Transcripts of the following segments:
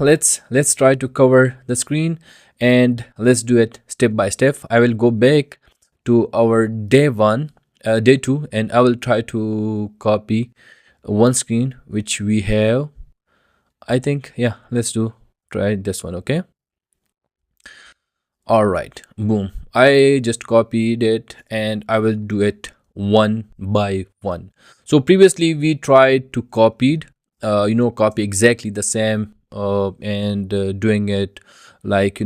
let's try to cover the screen, and let's do it step by step. I will go back to our day 2, and I will try to copy one screen which we have. I think, yeah, let's try this one. Okay, all right, boom, I just copied it, and I will do it one by one. So previously we tried to copy exactly the same, and doing it like,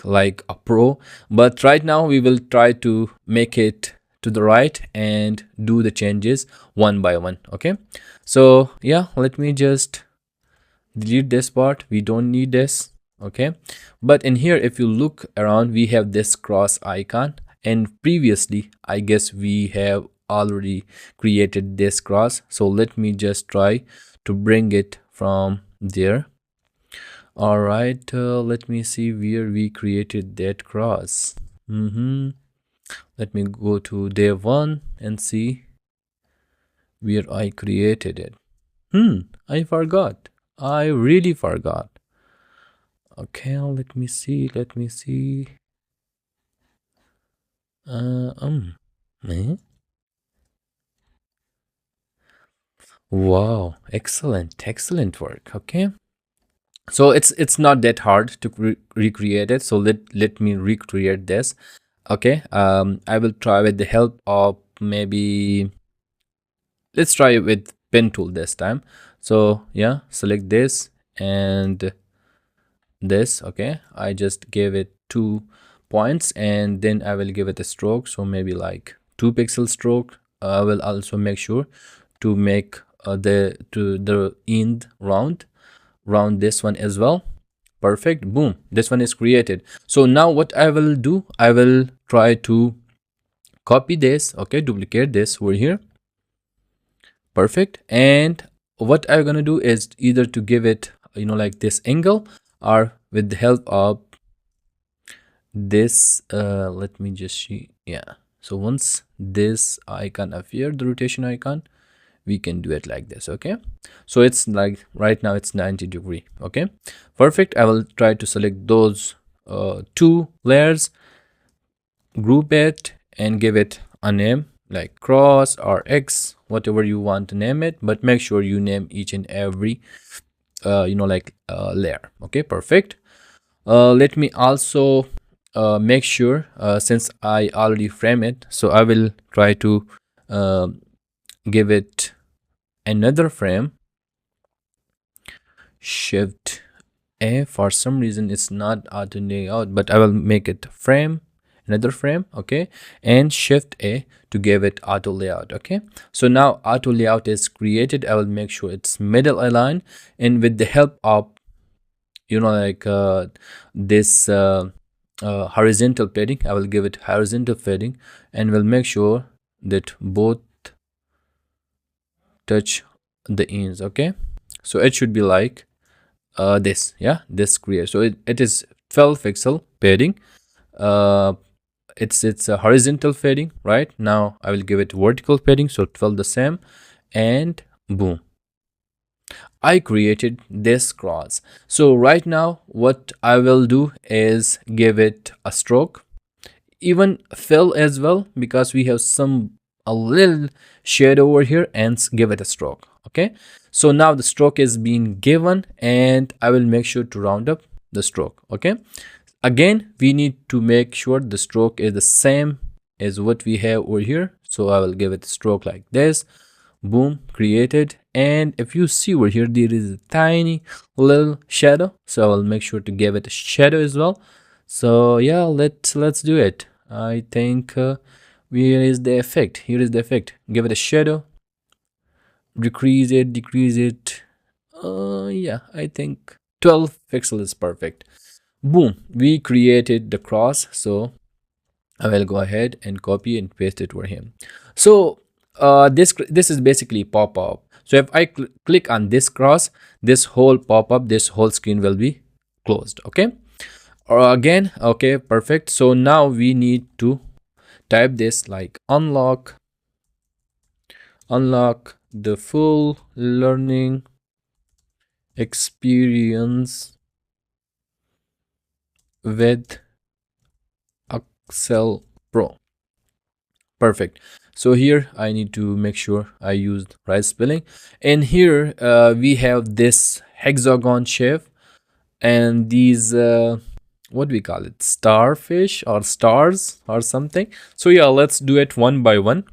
like a pro. But right now we will try to make it to the right and do the changes one by one. Okay, so yeah, let me just delete this part, we don't need this. Okay, but in here, if you look around, we have this cross icon, and previously I guess we have already created this cross. So let me just try to bring it from there. All right, let me see where we created that cross. Let me go to day 1 and see where I created it. I forgot. I really forgot. Okay, let me see. Eh? Wow, excellent work. Okay, so it's not that hard to recreate it. So let me recreate this. Okay, I will try with the help of, maybe let's try it with pen tool this time. So yeah, select this and this. Okay, I just gave it 2 points, and then I will give it a stroke, so maybe like 2 pixel stroke. I will also make sure to make the end round this one as well. Perfect, boom, this one is created. So now what I will do, I will try to copy this. Okay, duplicate this over here. Perfect, and what I'm gonna do is either to give it, like this angle, or with the help of this, let me just see. Yeah, so once this icon appear, the rotation icon, we can do it like this. Okay, so it's like right now it's 90-degree. Okay, perfect. I will try to select those 2 layers, group it, and give it a name like cross or X, whatever you want to name it, but make sure you name each and every layer. Okay, perfect. Let me also make sure, since I already frame it, so I will try to give it another frame. Shift A, for some reason it's not auto layout, but I will make it frame, another frame. Okay, and Shift A to give it auto layout. Okay, so now auto layout is created. I will make sure it's middle align, and with the help of this horizontal padding, I will give it horizontal padding, and will make sure that both touch the ends. Okay, so it should be like this. Yeah, this create, so it is 12 pixel padding. It's a horizontal padding. Right now I will give it vertical padding, so 12 the same, and boom, I created this cross. So right now what I will do is give it a stroke, even fill as well, because we have a little shade over here, and give it a stroke. Okay, so now the stroke is being given, and I will make sure to round up the stroke. Okay, again we need to make sure the stroke is the same as what we have over here, so I will give it a stroke like this. Boom, created. And if you see over here, there is a tiny little shadow, so I will make sure to give it a shadow as well. So yeah, let's do it. I think where is the effect? Here is the effect. Give it a shadow, decrease it. Yeah, I think 12 pixel is perfect. Boom, we created the cross. So I will go ahead and copy and paste it over here. So this is basically pop-up. So if I click on this cross, this whole pop-up, this whole screen will be closed. Okay, or again. Okay, perfect. So now we need to type this like unlock the full learning experience with Excel Pro. Perfect. So here I need to make sure I used right spelling. And here we have this hexagon shape and these what do we call it, starfish or stars or something. So yeah, let's do it one by one.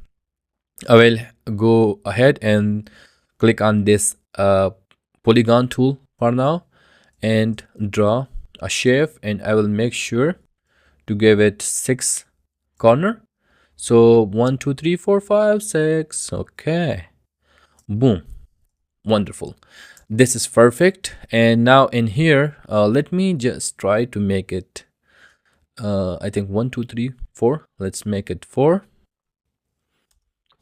I will go ahead and click on this polygon tool for now and draw a shape, and I will make sure to give it 6 corner. So 1 2 3 4 5 6. Okay, boom, wonderful. This is perfect. And now in here let me just try to make it I think 1 2 3 4. Let's make it 4.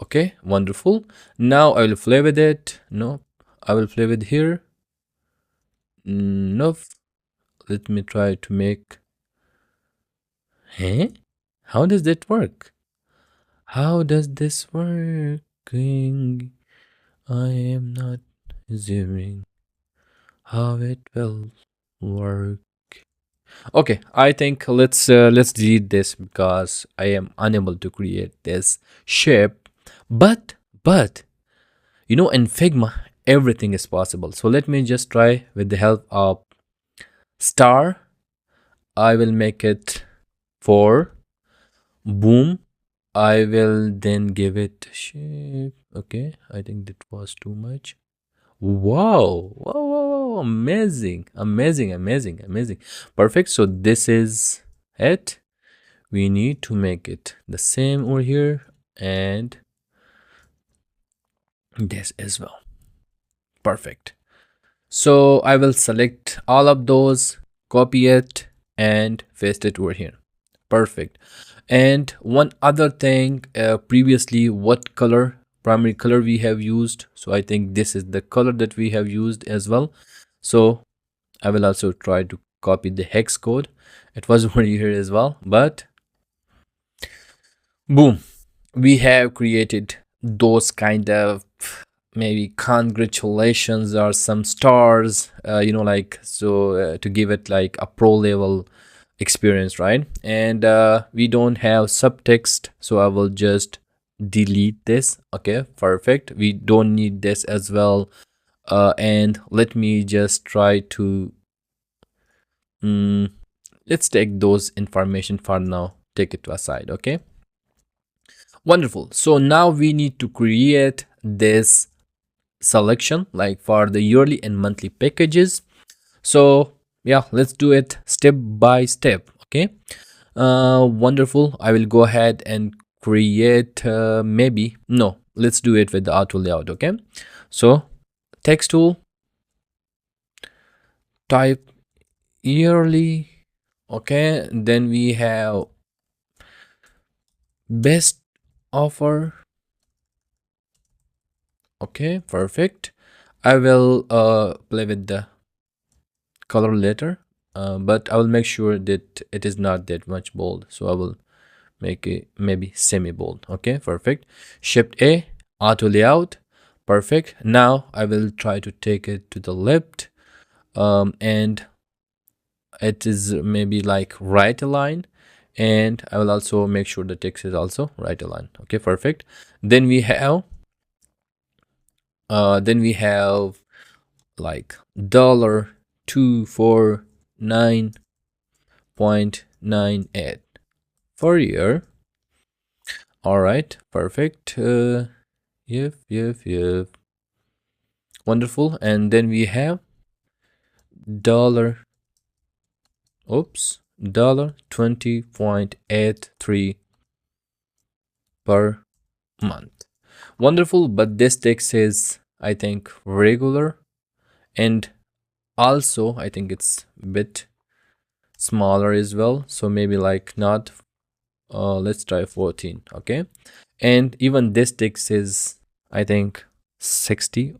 Okay, wonderful. Now I will play with it. No, I will play with here. No, let me try to make. Hey, how does that work? How does this working? I am not assuming how it will work. Okay, I think let's delete this because I am unable to create this shape. But you know, in Figma everything is possible. So let me just try with the help of star. I will make it 4. Boom. I will then give it shape. Okay, I think that was too much. Wow, wow, wow, wow. Amazing, amazing, amazing, amazing. Perfect. So this is it. We need to make it the same over here and this as well. Perfect. So I will select all of those, copy it and paste it over here. Perfect. And one other thing, previously what color, primary color we have used. So I think this is the color that we have used as well. So I will also try to copy the hex code. It was over here as well, but boom, we have created those kind of maybe congratulations or some stars, you know, like, so to give it like a pro level experience, right? And we don't have subtext, so I will just delete this. Okay, perfect. We don't need this as well. And let me just try to let's take those information for now, take it to a side. Okay, wonderful. So now we need to create this selection like for the yearly and monthly packages. So yeah, let's do it step by step. Okay, wonderful. I will go ahead and create maybe no, let's do it with the auto layout. Okay, so text tool, type yearly. Okay, then we have best offer. Okay, perfect. I will play with the color later, but I will make sure that it is not that much bold, so I will make it maybe semi bold. Okay, perfect. Shift A, auto layout. Perfect. Now I will try to take it to the left, and it is maybe like right align, and I will also make sure the text is also right align. Okay, perfect. Then we have like $249.98 for year. All right, perfect. Yep. Wonderful. And then we have dollar $20.83 per month. Wonderful, but this text is, I think, regular, and also I think it's a bit smaller as well, so maybe like not let's try 14. Okay, and even this text is, I think, 60.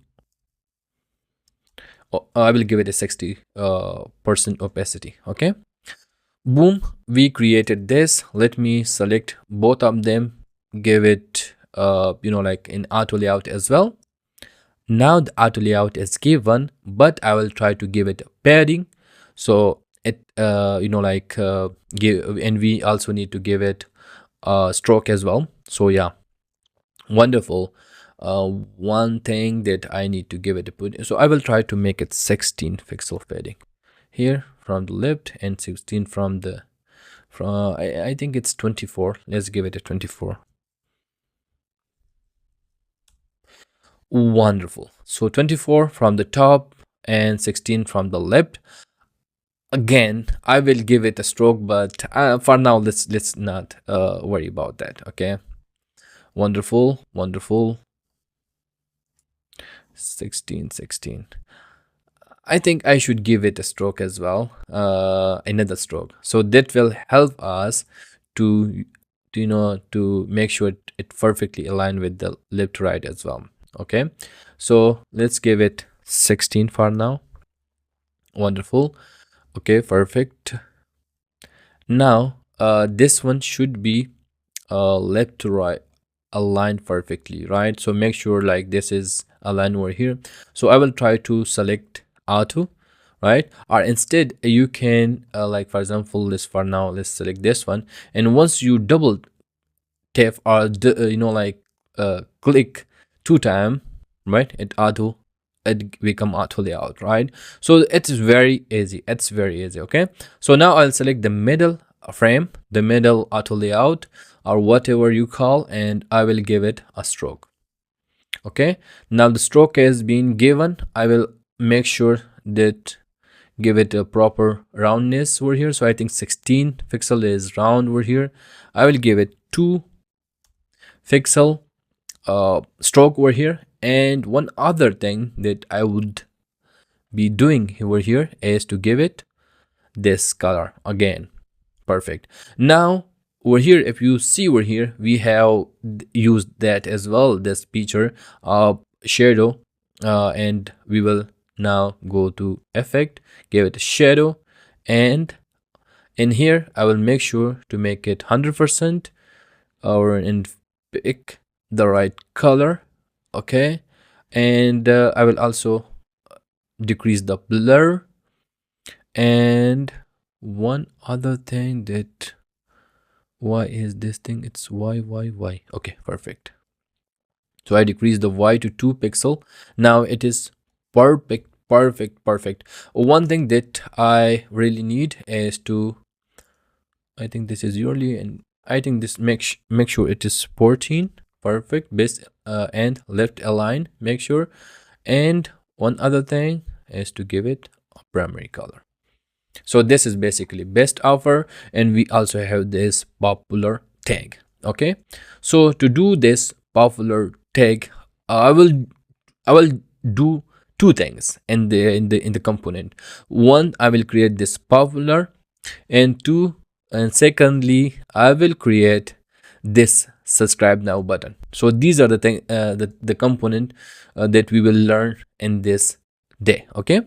I will give it a 60 percent opacity. Okay, boom, we created this. Let me select both of them, give it you know, like in auto layout as well. Now the auto layout is given, but I will try to give it a padding. So it give, and we also need to give it a stroke as well. So yeah, wonderful. One thing that I need to give it a put, so I will try to make it 16 pixel fading here from the left, and 16 from the I think it's 24. Let's give it a 24. Wonderful. So 24 from the top and 16 from the left. Again, I will give it a stroke, but for now let's not worry about that. Okay, wonderful, wonderful. 16, 16. I think I should give it a stroke as well, another stroke, so that will help us to to make sure it perfectly align with the left right as well. Okay, so let's give it 16 for now. Wonderful. Okay, perfect. Now this one should be left to right aligned perfectly, right? So make sure like this is aligned over here. So I will try to select auto, right? Or instead you can like for example, for now let's select this one, and once you double tap or click 2 times, right, it become auto layout, right? So it's very easy, it's very easy. Okay, so now I'll select the middle frame, the middle auto layout, or whatever you call, and I will give it a stroke. Okay, now the stroke has been given. I will make sure that give it a proper roundness over here. So I think 16 pixel is round over here. I will give it 2 pixel stroke over here. And one other thing that I would be doing over here is to give it this color again. Perfect. Now over here, if you see over here, we have used that as well, this feature of shadow, and we will now go to effect, give it a shadow, and in here I will make sure to make it 100% and pick the right color. Okay, and I will also decrease the blur. And one other thing, that why is this thing, it's y. Okay, perfect. So I decrease the y to 2 pixel. Now it is perfect. One thing that I really need is to, I think this is yearly, and I think this make sure it is 14. Perfect. Best and left align, make sure. And one other thing is to give it a primary color. So this is basically best offer, and we also have this popular tag. Okay, so to do this popular tag, I will do 2 things in the component. One, I will create this popular, and secondly, I will create this subscribe now button. So these are the thing, the component that we will learn in this day. Okay,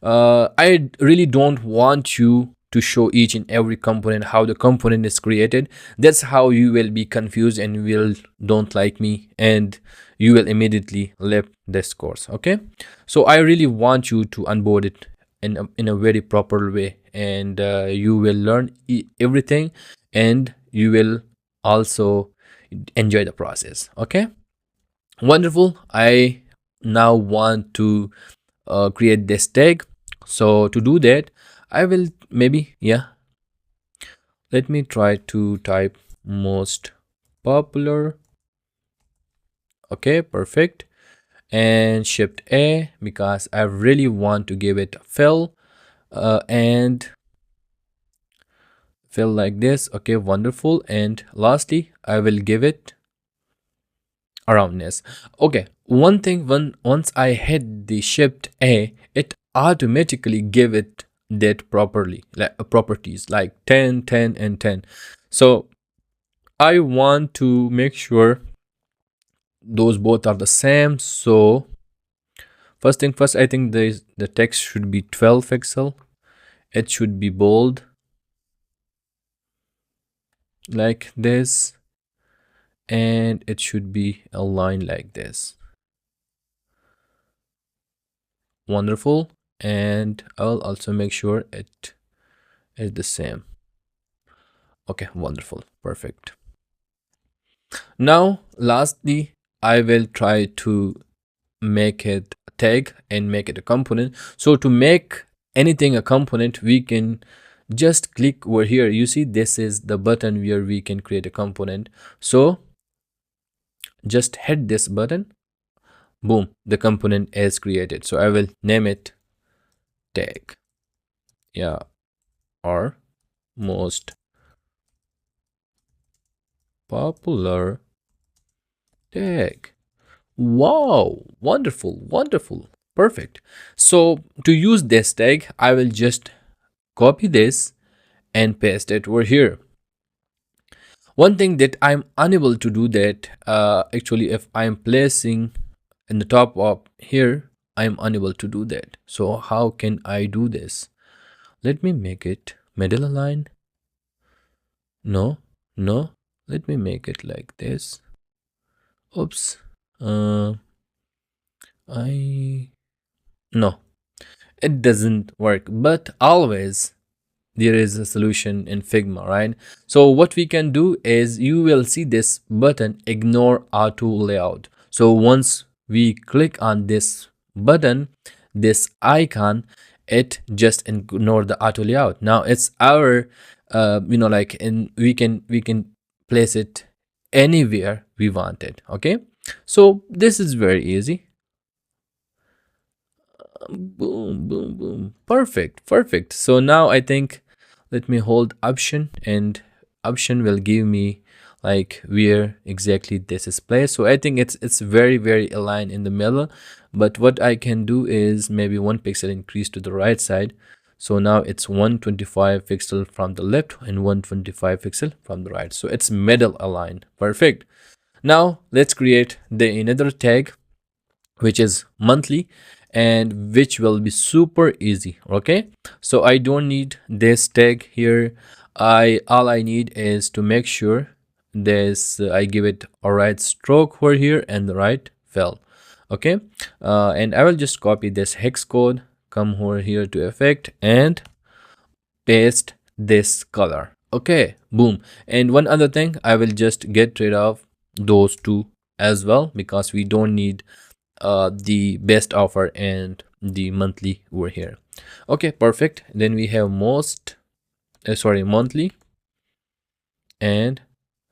I really don't want you to show each and every component, how the component is created. That's how you will be confused and will don't like me, and you will immediately leave this course. Okay, so I really want you to onboard it in a very proper way, and you will learn everything, and you will also enjoy the process. Okay, wonderful. I now want to create this tag. So to do that, I will maybe, yeah, let me try to type most popular. Okay, perfect. And shift A, because I really want to give it a fill, and fill like this. Okay, wonderful. And lastly, I will give it a roundness. Okay, one thing, once I hit the shift A, it automatically give it that properly, like properties like 10, 10, and 10. So I want to make sure those both are the same. So first thing first, I think the text should be 12 pixel. It should be bold like this, and it should be aligned like this. Wonderful. And I'll also make sure it is the same. Okay, wonderful, perfect. Now lastly, I will try to make it a tag and make it a component. So to make anything a component, we can just click over here. You see, this is the button where we can create a component. So just hit this button, boom, the component is created. So I will name it tag. Yeah, or most popular tag. Wow, wonderful, wonderful, perfect. So to use this tag, I will just copy this and paste it over here. One thing that I'm unable to do that, actually, if I'm placing in the top of here, I'm unable to do that. So how can I do this? Let me make it middle align. No, no, let me make it like this. Oops. I no, it doesn't work, but always there is a solution in Figma, right? So what we can do is, you will see this button, ignore auto layout. So once we click on this button, this icon, it just ignore the auto layout. Now it's our like, and we can place it anywhere we want it. Okay, so this is very easy. Boom, boom, boom, perfect, perfect. So now I think, let me hold option, and option will give me like where exactly this is placed. So I think it's very, very aligned in the middle, but what I can do is maybe 1 pixel increase to the right side. So now it's 125 pixel from the left and 125 pixel from the right, so it's middle aligned. Perfect. Now let's create the another tag, which is monthly, and which will be super easy. Okay, so I don't need this tag here. All I need is to make sure this I give it a right stroke over here and the right fill. Okay, and I will just copy this hex code, come over here to effect, and paste this color. Okay, boom. And one other thing, I will just get rid of those two as well, because we don't need the best offer and the monthly over here. Okay, perfect. Then we have monthly, and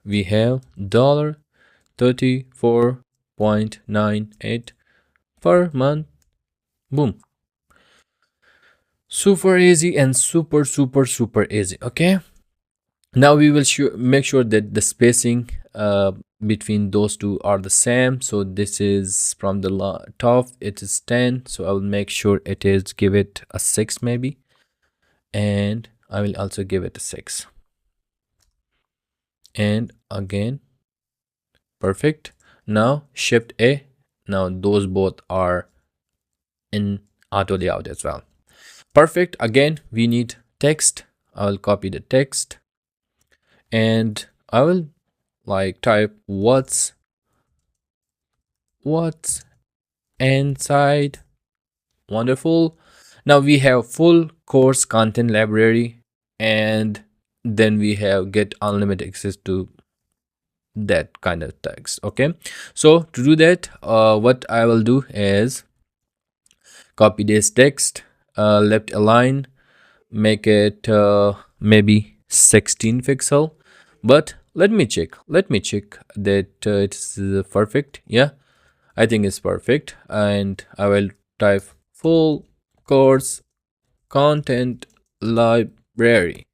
we have $34.98 per month. Boom, super easy and super, super, super easy. Okay, now we will make sure that the spacing between those two are the same. So this is from the top, it is 10, so I will make sure it is, give it a 6 maybe, and I will also give it a 6, and again, perfect. Now shift A, now those both are in auto layout as well. Perfect. Again, we need text. I will copy the text, and I will like type what's inside. Wonderful. Now we have full course content library, and then we have get unlimited access to that kind of text. Okay, so to do that, what I will do is copy this text, left align, make it maybe 16 pixel, but let me check that it's perfect. Yeah, I think it's perfect, and I will type full course content library.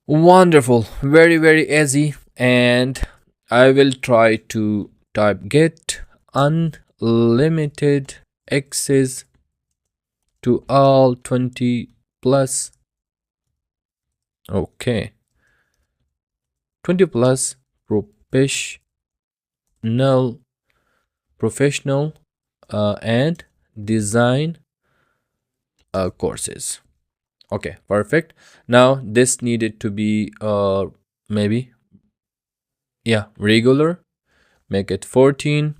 Wonderful, very, very easy. And I will try to type get unlimited access to all 20 plus. Okay, 20 plus professional and design courses. Okay, perfect. Now this needed to be maybe, yeah, regular, make it 14.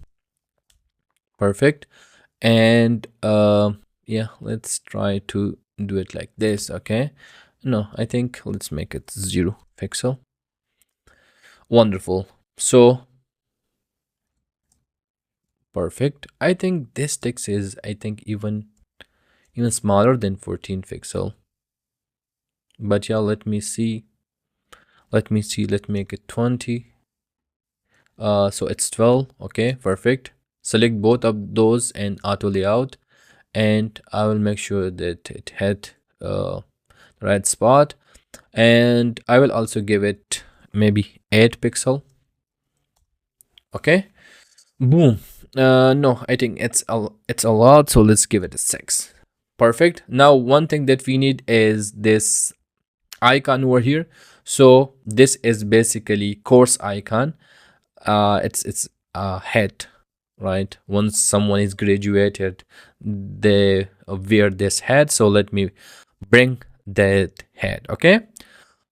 Perfect. And yeah, let's try to do it like this. Okay, No, I think let's make it 0 pixel. Wonderful. So perfect. I think this text is, I think, even smaller than 14 pixel. But yeah, let me see. Let make it 20. So it's 12. Okay, perfect. Select both of those and auto layout, and I will make sure that it hit the right spot, and I will also give it maybe 8 pixel. Okay, boom. No, I think it's a lot, so let's give it a 6. Perfect. Now one thing that we need is this icon over here. So this is basically course icon. It's a head, right? Once someone is graduated, they wear this head. So let me bring that head. Okay,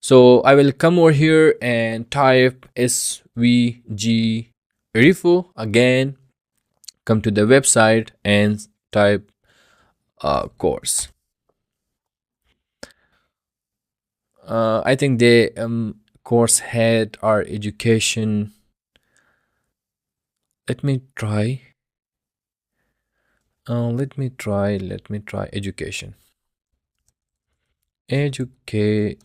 so I will come over here and type svg refo again, come to the website and type course. I think the course head or education. Let me try. Let me try education. Education.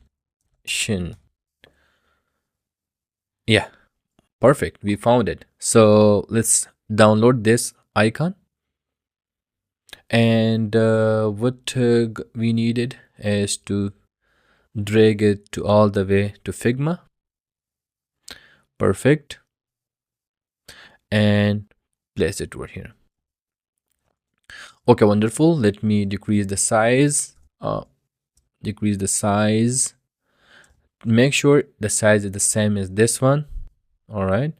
Yeah, perfect. We found it. So let's download this icon. And what we needed is to drag it to all the way to Figma. Perfect. And place it over here. Okay, wonderful. Let me decrease the size. Decrease the size. Make sure the size is the same as this one. All right.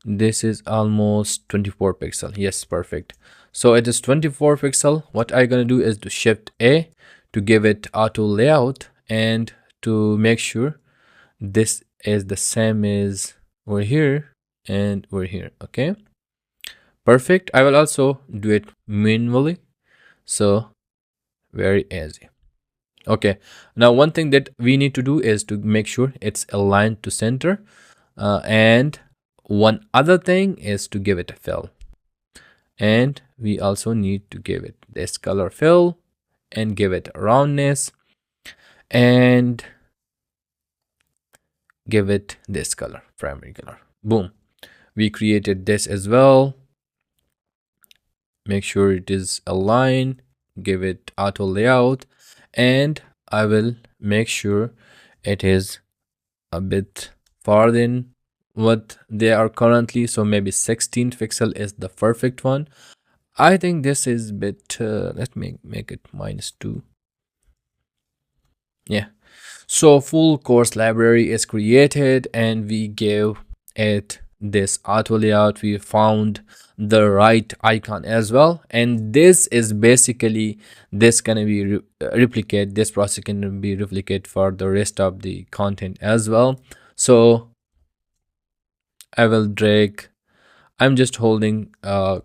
This is almost 24 pixel. Yes, perfect. So it is 24 pixel. What I'm gonna do is to shift A to give it auto layout and to make sure this is the same as over here and over here. Okay, perfect. I will also do it manually, so very easy. Okay, now one thing that we need to do is to make sure it's aligned to center, and one other thing is to give it a fill, and we also need to give it this color fill and give it a roundness and give it this color, primary color. Boom, we created this as well. Make sure it is aligned, give it auto layout, and I will make sure it is a bit far than what they are currently. So maybe 16 pixel is the perfect one. I think this is a bit let me make it -2. Yeah, so full course library is created and we gave it this auto layout. We found the right icon as well, and this is basically this can be replicate, this process can be replicate for the rest of the content as well. So I will drag, I'm just holding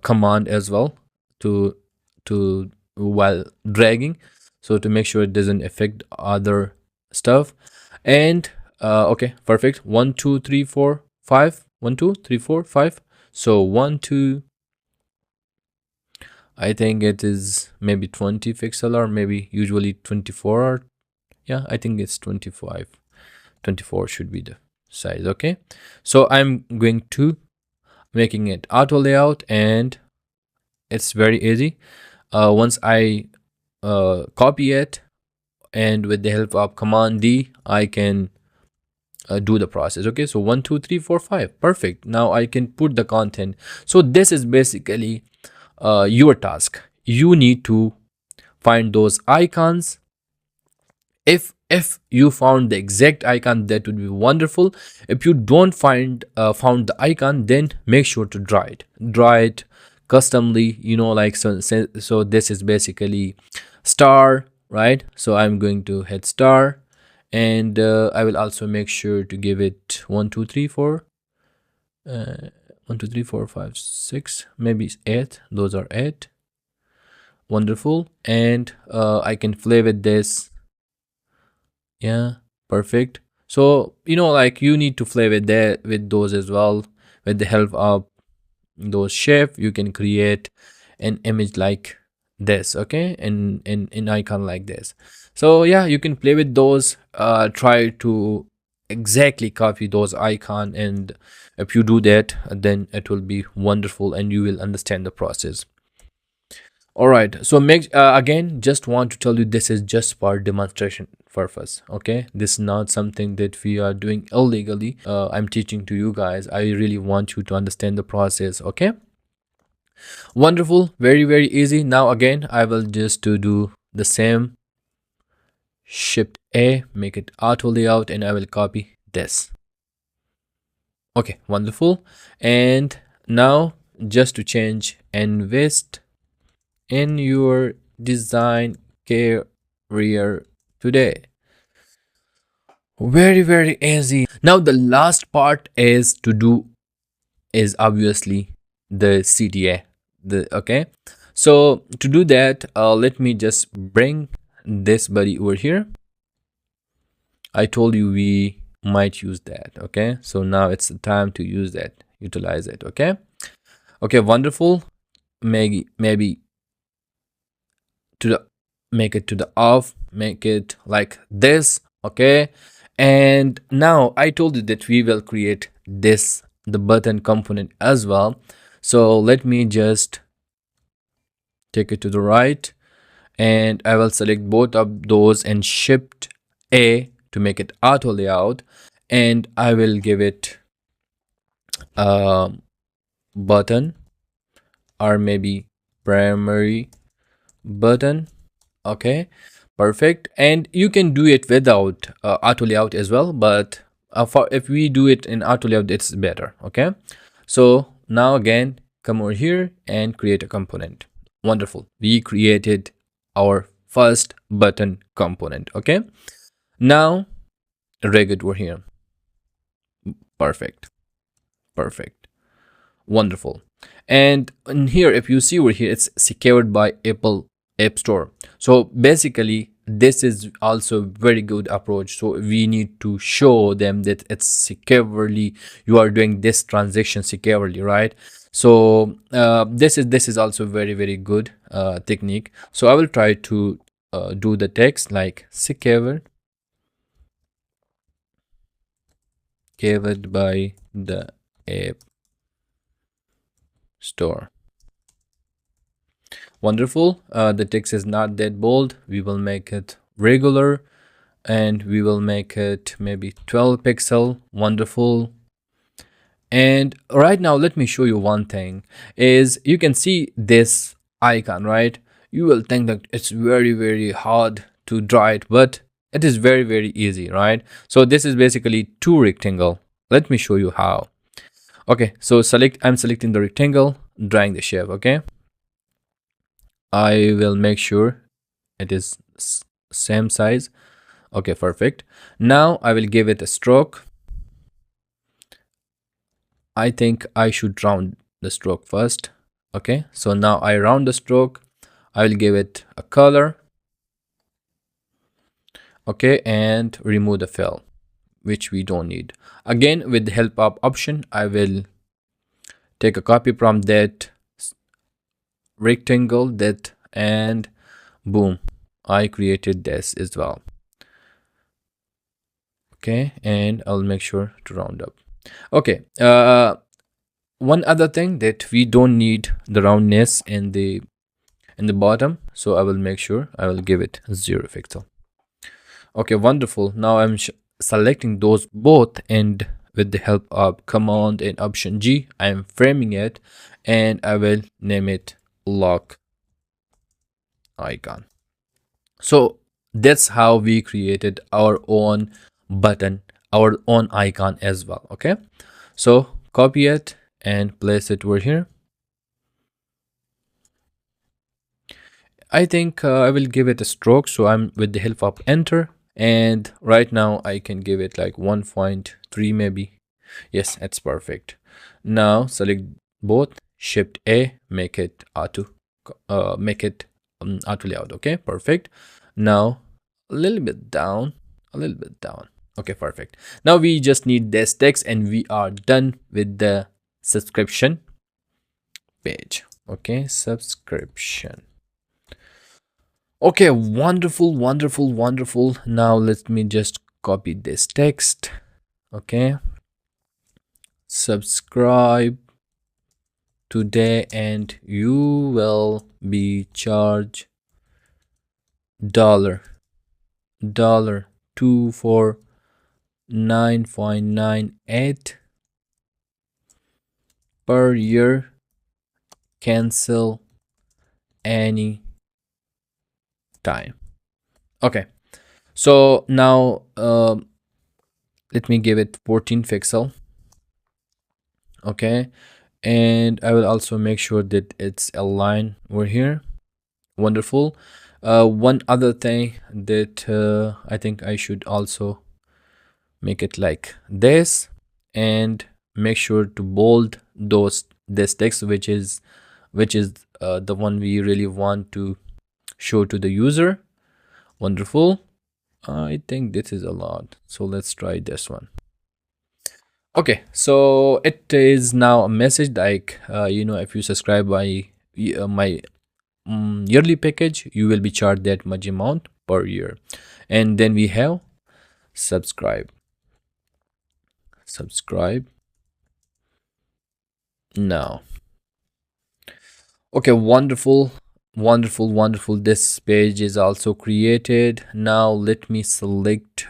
command as well to while dragging, so to make sure it doesn't affect other stuff. And okay, perfect. 1 2 3 4 5, 1 2 3 4 5. So 1 2, I think it is maybe 20 pixel, or maybe usually 24, or yeah, I think it's 25. 24 should be the size. Okay, so I'm going to making it auto layout, and it's very easy. Once I copy it, and with the help of command D, I can do the process. Okay, so 1 2 3 4 5, perfect. Now I can put the content. So this is basically your task. You need to find those icons. If you found the exact icon, that would be wonderful. If you don't found the icon, then make sure to draw it customly, you know, like so this is basically star, right? So I'm going to hit star, and I will also make sure to give it 1 2 3 4 1 2 3 4 5 6, maybe 8. Those are 8. Wonderful. And I can play with this Yeah, perfect. So like you need to play with that, with those as well. With the help of those shape, you can create an image like this, okay, in icon like this. So yeah, you can play with those, try to exactly copy those icon, and if you do that, then it will be wonderful and you will understand the process. All right, so make again, just want to tell you, this is just for demonstration purpose, okay? This is not something that we are doing illegally. I'm teaching to you guys. I really want you to understand the process, okay? Wonderful, very very easy. Now again, I will just to do the same. Shift A, make it auto layout, and I will copy this. Okay, wonderful. And now just to change, invest in your design career today. Very very easy. Now the last part is to do, is obviously the CTA. The okay. So to do that, let me just bring this buddy over here. I told you we might use that. Okay, so now it's the time to use that, utilize it. Okay, okay, wonderful. Maybe to the, make it to the off, make it like this. Okay, and now I told you that we will create this, the button component as well. So let me just take it to the right, and I will select both of those and shift A to make it auto layout, and I will give it a button, or maybe primary button. Okay, perfect. And you can do it without auto layout as well, but for if we do it in auto layout, it's better. Okay, so now again, come over here and create a component. Wonderful, we created our first button component. Okay, now drag it over here. Perfect, perfect, wonderful. And in here, if you see over here, it's secured by Apple App Store. So basically this is also very good approach. So we need to show them that it's securely, you are doing this transaction securely, right? So this is also very very good technique. So I will try to do the text like secured covered by the App Store. Wonderful. The text is not that bold. We will make it regular, and we will make it maybe 12 pixel. Wonderful. And right now, let me show you one thing. Is you can see this icon, right? You will think that it's very very hard to draw it, but it is very very easy, right? So this is basically two rectangle. Let me show you how. Okay, so I'm selecting the rectangle, drawing the shape. Okay, I will make sure it is same size. Okay, perfect. Now I will give it a stroke. I think I should round the stroke first. Okay, so now I round the stroke. I will give it a color. Okay, and remove the fill, which we don't need. Again, with the help of option, I will take a copy from that rectangle, that, and boom, I created this as well. Okay, and I'll make sure to round up. Okay, one other thing, that we don't need the roundness in the bottom, so I will make sure I will give it 0 pixel. Okay, wonderful. Now I'm selecting those both, and with the help of command and option G, I am framing it, and I will name it lock icon. So that's how we created our own button, our own icon as well. Okay, so copy it and place it over here. I think I will give it a stroke, so I'm with the help of enter, and right now I can give it like 1.3 maybe. Yes, it's perfect. Now select both, shift A, make it auto auto layout. Okay, perfect. Now a little bit down, a little bit down. Okay, perfect. Now we just need this text and we are done with the subscription page. Okay, subscription. Okay, wonderful, wonderful, wonderful. Now let me just copy this text. Okay, subscribe today and you will be charged dollar 249.98 per year. Cancel any time. Okay, so now let me give it 14 pixel. Okay, and I will also make sure that it's aligned over here. Wonderful. One other thing that I think I should also make it like this, and make sure to bold this text, which is the one we really want to show to the user. Wonderful. I think this is a lot, so let's try this one. Okay, so it is now a message like if you subscribe by my yearly package, you will be charged that much amount per year. And then we have subscribe now. Okay, wonderful, wonderful, wonderful. This page is also created. Now let me select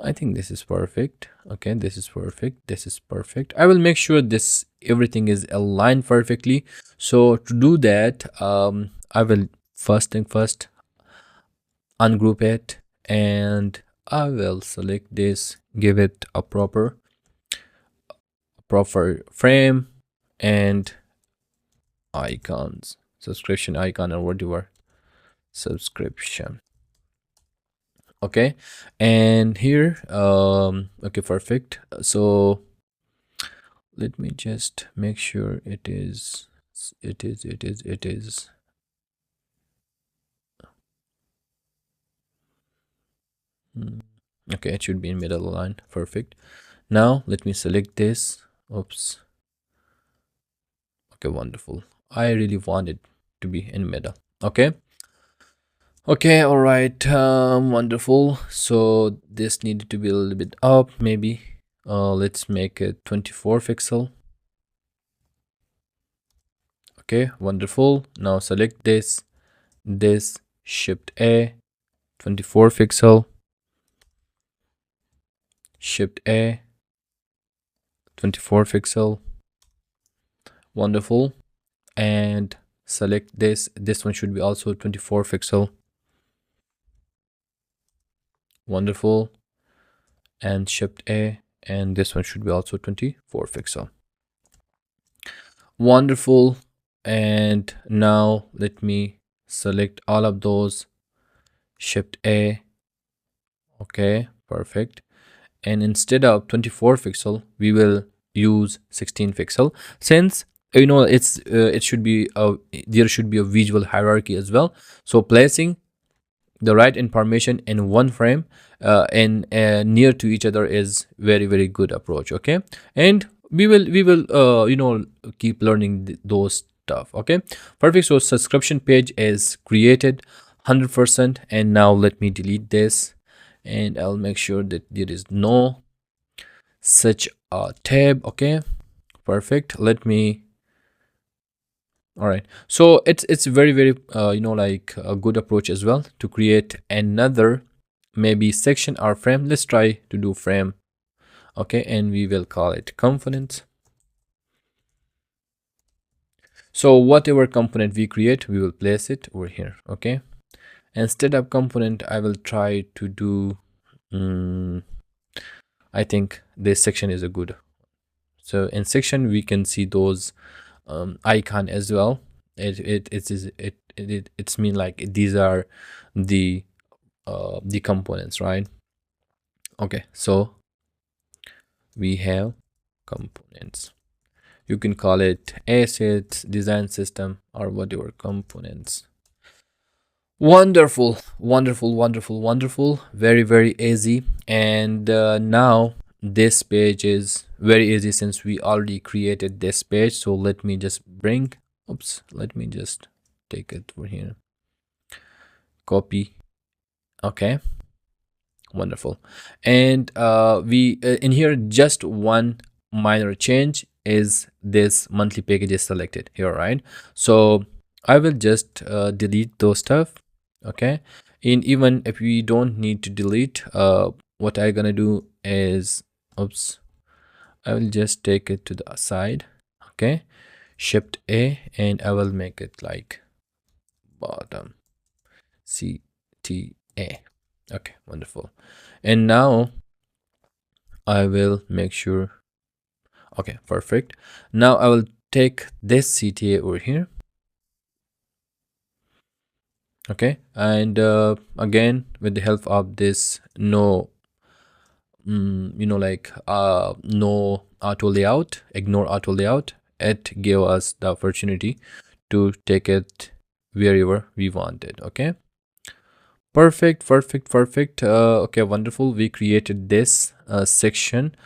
I think this is perfect. Okay, this is perfect, this is perfect. I will make sure this everything is aligned perfectly. So to do that, I will first thing first ungroup it, and I will select this, give it a proper frame and icons, subscription icon or whatever, subscription. Okay, and here okay, perfect. So let me just make sure it is okay, it should be in middle line. Perfect. Now let me select this. Oops. Okay, wonderful. I really want it to be in middle. Okay, okay, all right. Wonderful. So this needed to be a little bit up, maybe. Let's make it 24 pixel. Okay, wonderful. Now select this Shift A, 24 pixel, Shift A, 24 pixel. Wonderful. And select this one should be also 24 pixel. Wonderful. And Shift A, and this one should be also 24 pixel. Wonderful. And now let me select all of those, Shift A. Okay, perfect. And instead of 24 pixel, we will use 16 pixel, since it's it should be there should be a visual hierarchy as well. So placing the right information in one frame and near to each other is very, very good approach. Okay, and we will keep learning those stuff. Okay, perfect. So subscription page is created 100%. And now let me delete this, and I'll make sure that there is no such a tab. Okay, perfect. Let me all right, so it's very, very like a good approach as well to create another maybe section or frame. Let's try to do frame. Okay, and we will call it component. So whatever component we create, we will place it over here. Okay, instead of component, I will try to do I think this section is a good. So in section we can see those icon as well. It's mean like these are the components, right? Okay, so we have components. You can call it assets, design system, or whatever components. Wonderful, wonderful, wonderful, wonderful. Very, very easy. And now this page is very easy since we already created this page. So let me just bring, oops, let me just take it over here. Copy. Okay, wonderful. And we in here just one minor change is this monthly package is selected here, right? So I will just delete those stuff. Okay, and even if we don't need to delete, what I gonna do is, oops, I will just take it to the side. Okay, shift A, and I will make it like bottom CTA. Okay, wonderful. And now I will make sure, okay, perfect. Now I will take this CTA over here. Okay, and again with the help of this no no auto layout, ignore auto layout, it gave us the opportunity to take it wherever we wanted. Okay, perfect, perfect, perfect. Okay, wonderful. We created this section,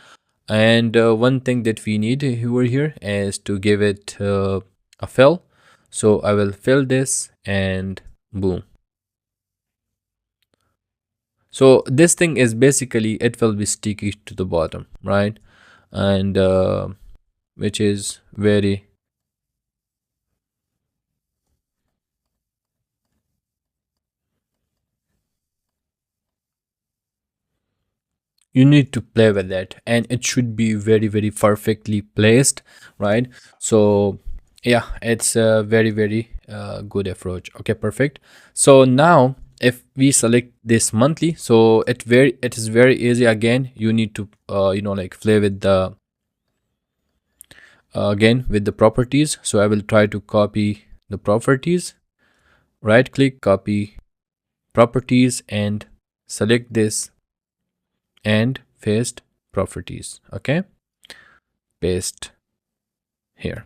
and one thing that we need over here is to give it a fill. So I will fill this, and boom. So this thing is basically, it will be sticky to the bottom, right? And which is very, you need to play with that, and it should be very, very perfectly placed, right? So yeah, it's a very, very good approach. Okay, perfect. So now if we select this monthly, so it is very easy. Again, you need to like play with the again with the properties. So I will try to copy the properties, right click, copy properties, and select this and paste properties. Okay, paste here.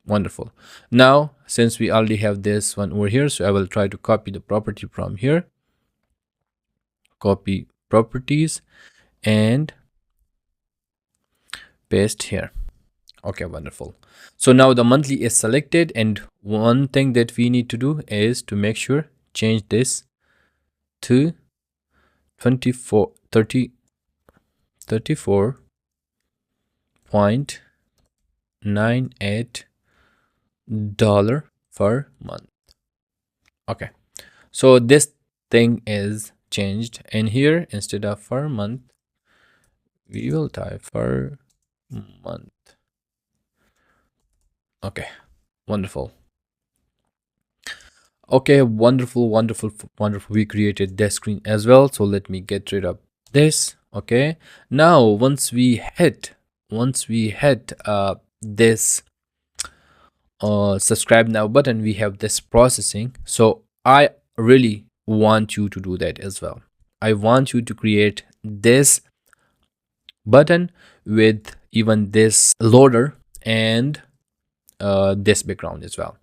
Wonderful. Now since we already have this one over here, so I will try to copy the property from here, copy properties, and paste here. Okay, wonderful. So now the monthly is selected, and one thing that we need to do is to make sure change this to 24 30 $34.98 per month. Okay, so this thing is changed, and here instead of per month we will type per month. Okay, wonderful. Okay, wonderful, wonderful, wonderful. We created this screen as well, so let me get rid of this. Okay, now once we hit this subscribe now button, we have this processing. So I really want you to do that as well. I want you to create this button with even this loader and this background as well.